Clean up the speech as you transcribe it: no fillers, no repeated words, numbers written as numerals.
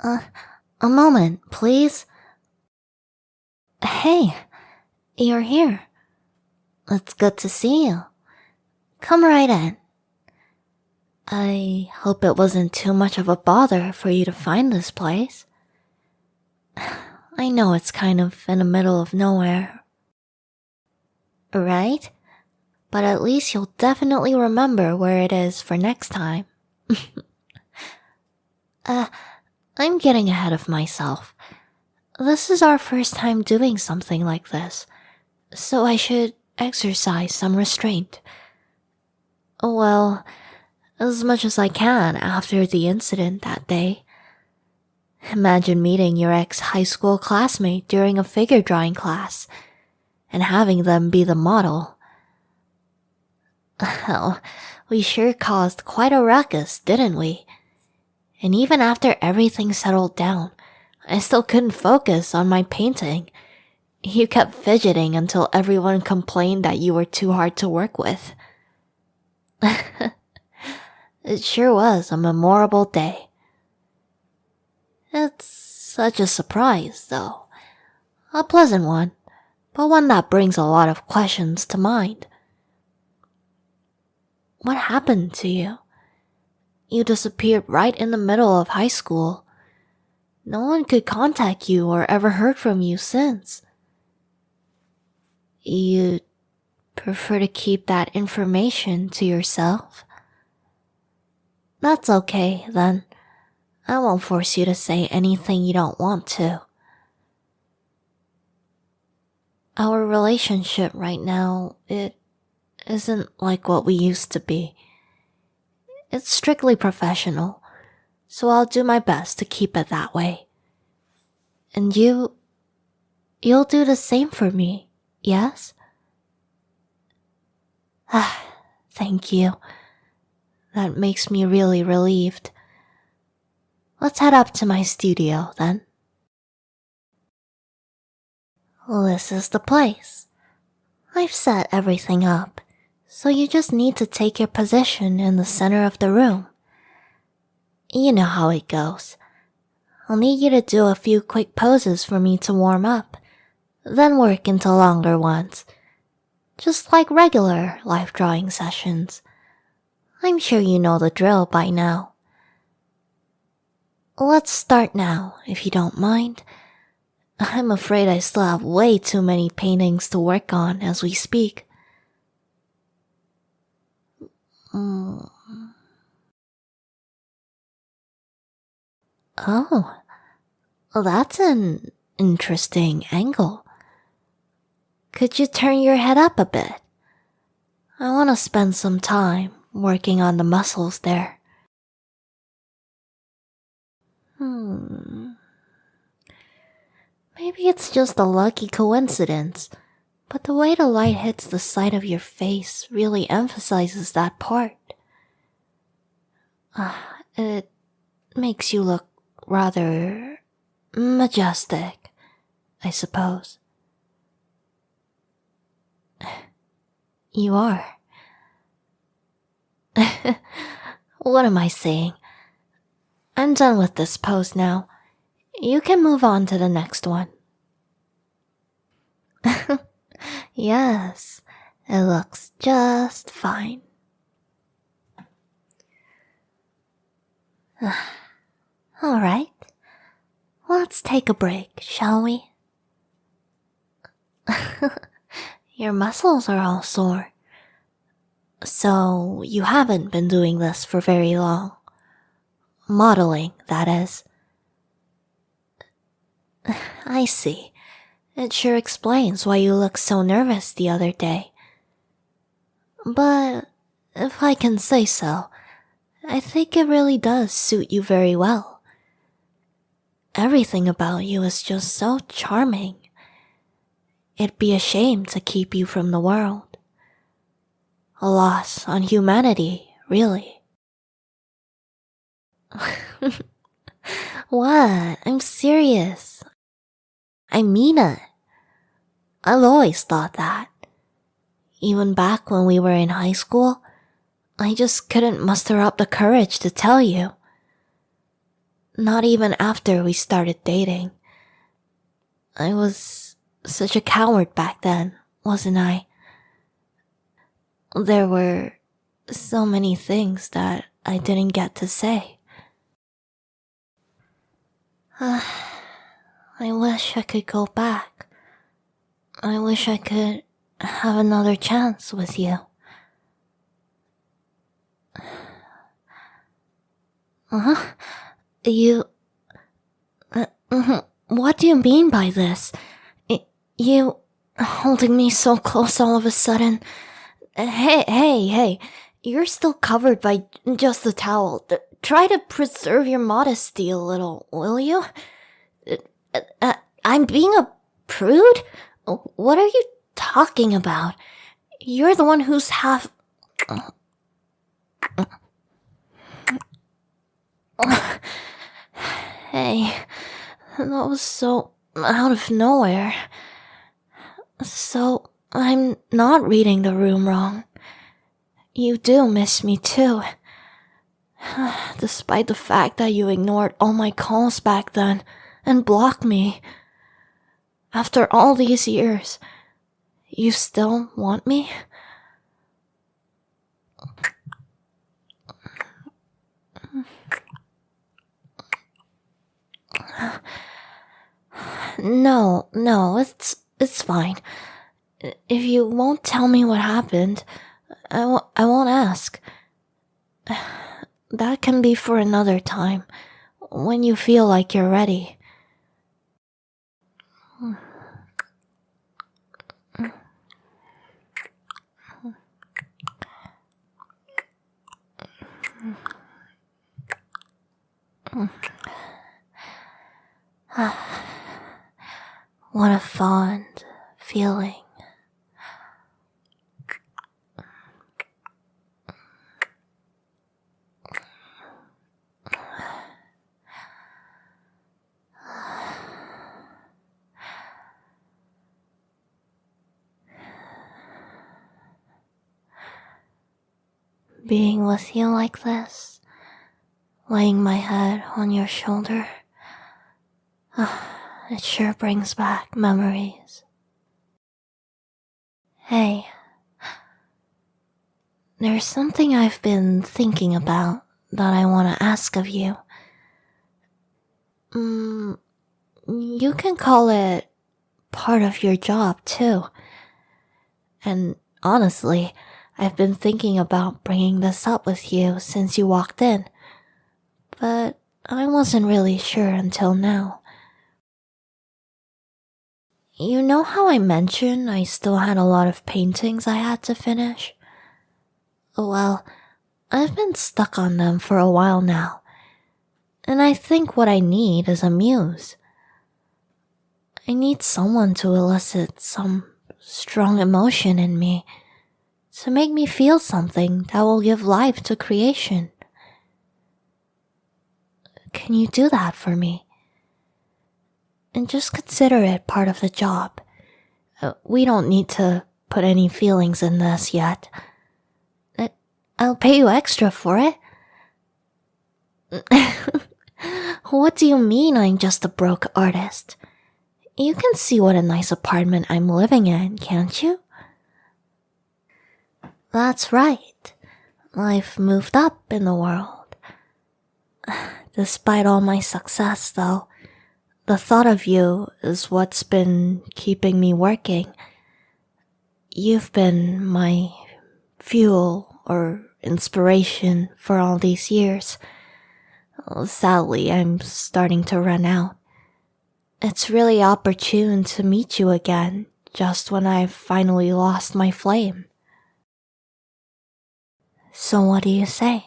Uh, a moment, please. Hey, you're here. It's good to see you. Come right in. I hope it wasn't too much of a bother for you to find this place. I know it's kind of in the middle of nowhere. Right? But at least you'll definitely remember where it is for next time. I'm getting ahead of myself. This is our first time doing something like this, so I should exercise some restraint. Well, as much as I can after the incident that day. Imagine meeting your ex-high school classmate during a figure drawing class and having them be the model. Hell, we sure caused quite a ruckus, didn't we? And even after everything settled down, I still couldn't focus on my painting. You kept fidgeting until everyone complained that you were too hard to work with. It sure was a memorable day. It's such a surprise, though. A pleasant one, but one that brings a lot of questions to mind. What happened to you? You disappeared right in the middle of high school. No one could contact you or ever heard from you since. You'd prefer to keep that information to yourself? That's okay, then. I won't force you to say anything you don't want to. Our relationship right now, it isn't like what we used to be. It's strictly professional, so I'll do my best to keep it that way. And you'll do the same for me, yes? Thank you. That makes me really relieved. Let's head up to my studio, then. This is the place. I've set everything up, so you just need to take your position in the center of the room. You know how it goes. I'll need you to do a few quick poses for me to warm up, then work into longer ones. Just like regular life drawing sessions. I'm sure you know the drill by now. Let's start now, if you don't mind. I'm afraid I still have way too many paintings to work on as we speak. Oh, that's an interesting angle. Could you turn your head up a bit? I want to spend some time working on the muscles there. Maybe it's just a lucky coincidence, but the way the light hits the side of your face really emphasizes that part. It makes you look rather majestic, I suppose. You are. What am I saying? I'm done with this pose now. You can move on to the next one. Yes, it looks just fine. Alright, let's take a break, shall we? Your muscles are all sore. So, you haven't been doing this for very long. Modeling, that is. I see. It sure explains why you looked so nervous the other day. But, if I can say so, I think it really does suit you very well. Everything about you is just so charming. It'd be a shame to keep you from the world. A loss on humanity, really. What? I'm serious. I mean it. I've always thought that. Even back when we were in high school, I just couldn't muster up the courage to tell you. Not even after we started dating. I was such a coward back then, wasn't I? There were so many things that I didn't get to say. I wish I could go back. I wish I could have another chance with you. Huh? What do you mean by this? You holding me so close all of a sudden. Hey, you're still covered by just a towel. Try to preserve your modesty a little, will you? I'm being a prude? What are you talking about? You're the one who's half... Hey, that was so out of nowhere. So, I'm not reading the room wrong. You do miss me too. Despite the fact that you ignored all my calls back then and blocked me. After all these years, you still want me? No, it's fine. If you won't tell me what happened, I won't ask. That can be for another time, when you feel like you're ready. What a fond feeling. Being with you like this, laying my head on your shoulder, it sure brings back memories. Hey, there's something I've been thinking about that I want to ask of you. You can call it part of your job too. And honestly, I've been thinking about bringing this up with you since you walked in, but I wasn't really sure until now. You know how I mentioned I still had a lot of paintings I had to finish? Well, I've been stuck on them for a while now, and I think what I need is a muse. I need someone to elicit some strong emotion in me, to make me feel something that will give life to creation. Can you do that for me? And just consider it part of the job. We don't need to put any feelings in this yet. I'll pay you extra for it. What do you mean I'm just a broke artist? You can see what a nice apartment I'm living in, can't you? That's right. I've moved up in the world. Despite all my success, though, the thought of you is what's been keeping me working. You've been my fuel or inspiration for all these years. Sadly, I'm starting to run out. It's really opportune to meet you again, just when I've finally lost my flame. So what do you say?